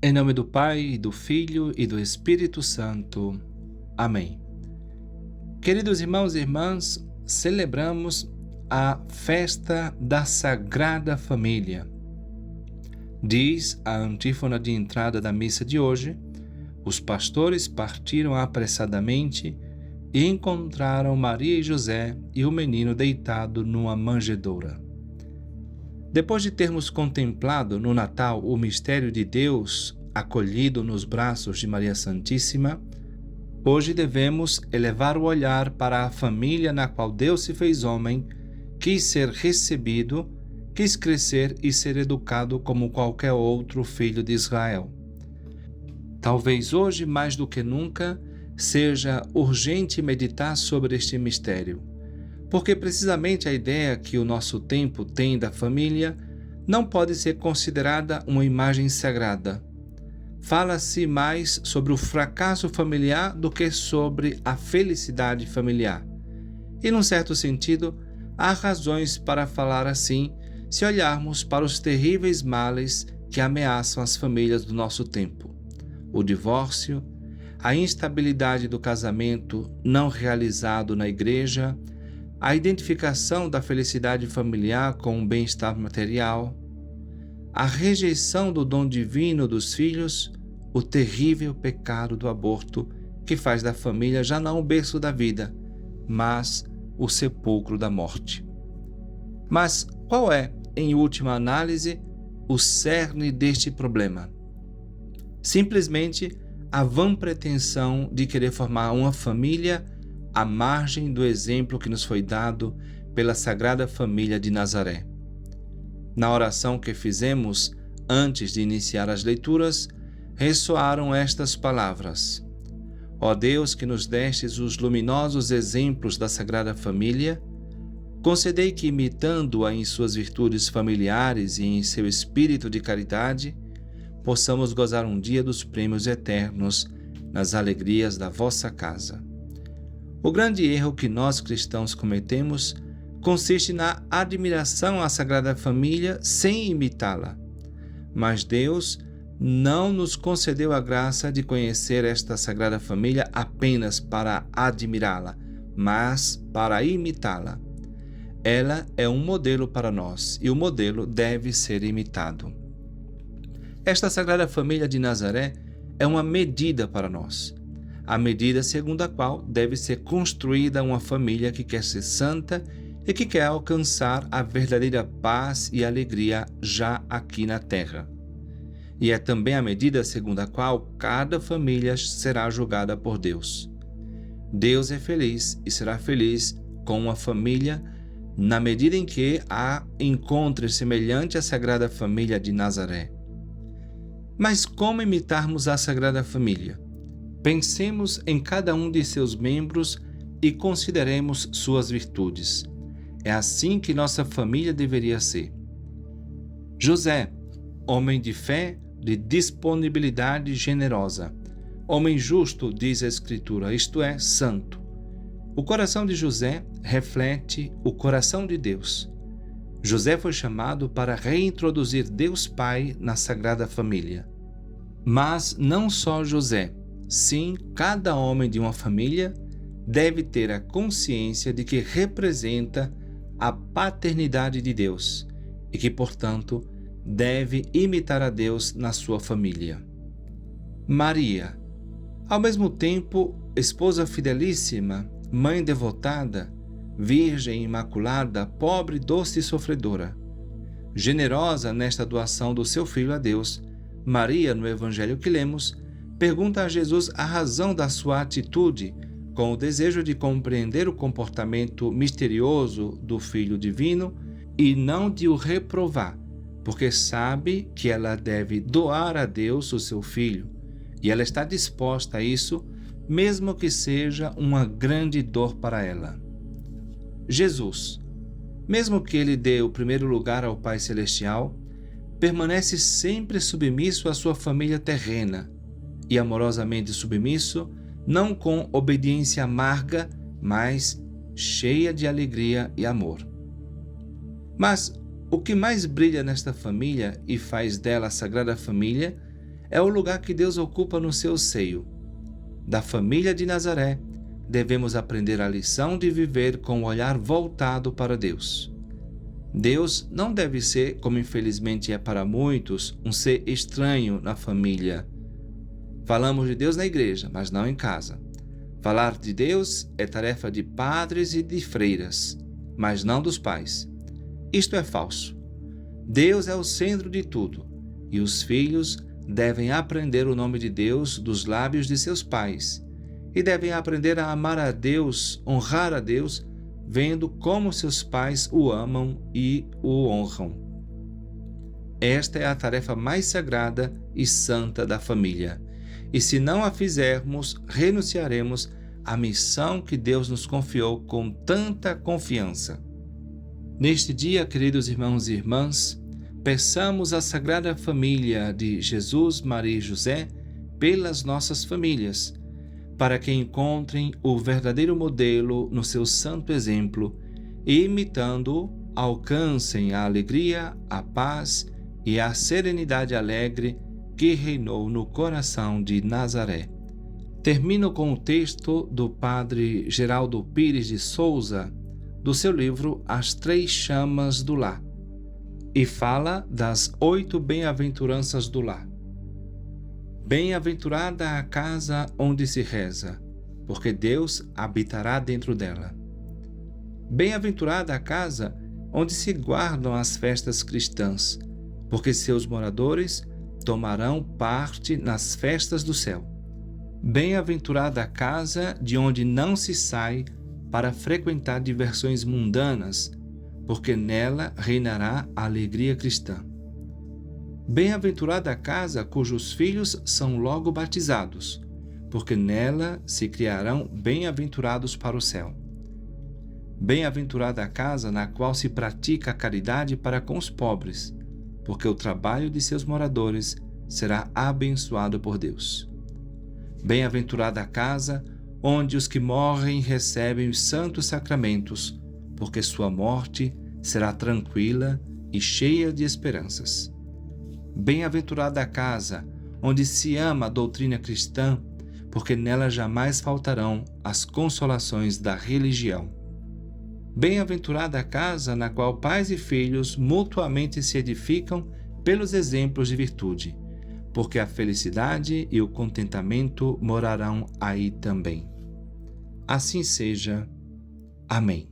Em nome do Pai, do Filho e do Espírito Santo. Amém. Queridos irmãos e irmãs, celebramos a festa da Sagrada Família. Diz a antífona de entrada da missa de hoje: os pastores partiram apressadamente e encontraram Maria e José e o menino deitado numa manjedoura. Depois de termos contemplado no Natal o mistério de Deus acolhido nos braços de Maria Santíssima, hoje devemos elevar o olhar para a família na qual Deus se fez homem, quis ser recebido, quis crescer e ser educado como qualquer outro filho de Israel. Talvez hoje, mais do que nunca, seja urgente meditar sobre este mistério, porque precisamente a ideia que o nosso tempo tem da família não pode ser considerada uma imagem sagrada. Fala-se mais sobre o fracasso familiar do que sobre a felicidade familiar. E, num certo sentido, há razões para falar assim se olharmos para os terríveis males que ameaçam as famílias do nosso tempo: o divórcio, a instabilidade do casamento não realizado na igreja, a identificação da felicidade familiar com o bem-estar material, a rejeição do dom divino dos filhos, o terrível pecado do aborto que faz da família já não o berço da vida, mas o sepulcro da morte. Mas qual é, em última análise, o cerne deste problema? Simplesmente a vã pretensão de querer formar uma família à margem do exemplo que nos foi dado pela Sagrada Família de Nazaré. Na oração que fizemos antes de iniciar as leituras, ressoaram estas palavras: Ó Deus, que nos destes os luminosos exemplos da Sagrada Família, concedei que, imitando-a em suas virtudes familiares e em seu espírito de caridade, possamos gozar um dia dos prêmios eternos nas alegrias da vossa casa. O grande erro que nós cristãos cometemos consiste na admiração à Sagrada Família sem imitá-la. Mas Deus não nos concedeu a graça de conhecer esta Sagrada Família apenas para admirá-la, mas para imitá-la. Ela é um modelo para nós e o modelo deve ser imitado. Esta Sagrada Família de Nazaré é uma medida para nós, a medida segundo a qual deve ser construída uma família que quer ser santa e que quer alcançar a verdadeira paz e alegria já aqui na terra. E é também a medida segundo a qual cada família será julgada por Deus. Deus é feliz e será feliz com uma família na medida em que a encontre semelhante à Sagrada Família de Nazaré. Mas como imitarmos a Sagrada Família? Pensemos em cada um de seus membros e consideremos suas virtudes. É assim que nossa família deveria ser. José, homem de fé, de disponibilidade generosa. Homem justo, diz a Escritura, isto é, santo. O coração de José reflete o coração de Deus. José foi chamado para reintroduzir Deus Pai na Sagrada Família. Mas não só José, sim, cada homem de uma família deve ter a consciência de que representa a paternidade de Deus e que, portanto, deve imitar a Deus na sua família. Maria, ao mesmo tempo, esposa fidelíssima, mãe devotada, virgem imaculada, pobre, doce e sofredora. Generosa nesta doação do seu filho a Deus, Maria, no evangelho que lemos, pergunta a Jesus a razão da sua atitude, com o desejo de compreender o comportamento misterioso do Filho Divino e não de o reprovar, porque sabe que ela deve doar a Deus o seu filho, e ela está disposta a isso, mesmo que seja uma grande dor para ela. Jesus, mesmo que ele dê o primeiro lugar ao Pai Celestial, permanece sempre submisso à sua família terrena e amorosamente submisso, não com obediência amarga, mas cheia de alegria e amor. Mas o que mais brilha nesta família e faz dela a Sagrada Família é o lugar que Deus ocupa no seu seio. Da família de Nazaré, devemos aprender a lição de viver com o olhar voltado para Deus. Deus não deve ser, como infelizmente é para muitos, um ser estranho na família. Falamos de Deus na igreja, mas não em casa. Falar de Deus é tarefa de padres e de freiras, mas não dos pais. Isto é falso. Deus é o centro de tudo, e os filhos devem aprender o nome de Deus dos lábios de seus pais, e devem aprender a amar a Deus, honrar a Deus, vendo como seus pais o amam e o honram. Esta é a tarefa mais sagrada e santa da família, e se não a fizermos, renunciaremos à missão que Deus nos confiou com tanta confiança. Neste dia, queridos irmãos e irmãs, peçamos à Sagrada Família de Jesus, Maria e José pelas nossas famílias, para que encontrem o verdadeiro modelo no seu santo exemplo e, imitando-o, alcancem a alegria, a paz e a serenidade alegre que reinou no coração de Nazaré. Termino com o texto do padre Geraldo Pires de Souza, do seu livro As Três Chamas do Lar, e fala das 8 bem-aventuranças do lar. Bem-aventurada a casa onde se reza, porque Deus habitará dentro dela. Bem-aventurada a casa onde se guardam as festas cristãs, porque seus moradores tomarão parte nas festas do céu. Bem-aventurada a casa de onde não se sai para frequentar diversões mundanas, porque nela reinará a alegria cristã. Bem-aventurada a casa cujos filhos são logo batizados, porque nela se criarão bem-aventurados para o céu. Bem-aventurada a casa na qual se pratica a caridade para com os pobres, porque o trabalho de seus moradores será abençoado por Deus. Bem-aventurada a casa onde os que morrem recebem os santos sacramentos, porque sua morte será tranquila e cheia de esperanças. Bem-aventurada a casa onde se ama a doutrina cristã, porque nela jamais faltarão as consolações da religião. Bem-aventurada a casa na qual pais e filhos mutuamente se edificam pelos exemplos de virtude, porque a felicidade e o contentamento morarão aí também. Assim seja. Amém.